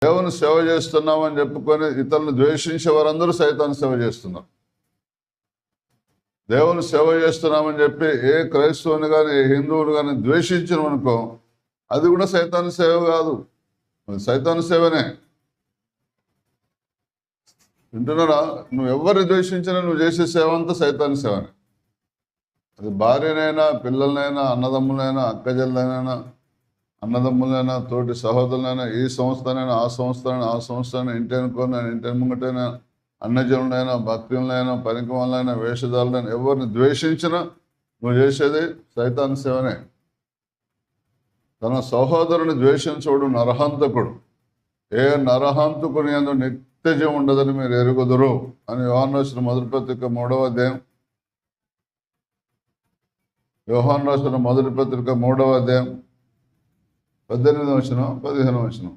దేవుని సేవ చేస్తున్నామని చెప్పుకొని ఇతరులను ద్వేషించే వారందరూ సైతాను సేవ చేస్తున్నారు. దేవుని సేవ చేస్తున్నామని చెప్పి ఏ క్రైస్తవుని కానీ ఏ హిందువుని కానీ ద్వేషించను అనుకో, అది కూడా సైతాను సేవ కాదు, సైతాను సేవనే. వింటున్నారా? నువ్వు ఎవరిని ద్వేషించినా నువ్వు చేసే సేవ అంతా సైతాను సేవనే. అది భార్యనైనా, పిల్లలనైనా, అన్నదమ్ములైనా, అక్కజల్లైనా, అన్నదమ్ములైనా, తోటి సహోదరులైనా, ఈ సంస్థనైనా ఆ సంస్థనైనా ఆ సంస్థనైనా, ఇంటి అనుకోనైనా ఇంటి ముంగటైనా, అన్నజనులైనా, భక్తులైనా, పనికిమాలైనా, వేషధారులైనా, ఎవరిని ద్వేషించినా నువ్వు చేసేది సైతాను సేవనే. తన సహోదరుని ద్వేషించుడు నరహంతకుడు, ఏ నరహంతకుని యందు నిత్యజీవం ఉండదని మీరు ఎరుగుదురు అని యోహాను రాసిన మొదటి పత్రిక 3వ అధ్యాయం, యోహాను రాసిన మొదటి పత్రిక 3వ అధ్యాయం 18వ వచనం 15వ వచనం.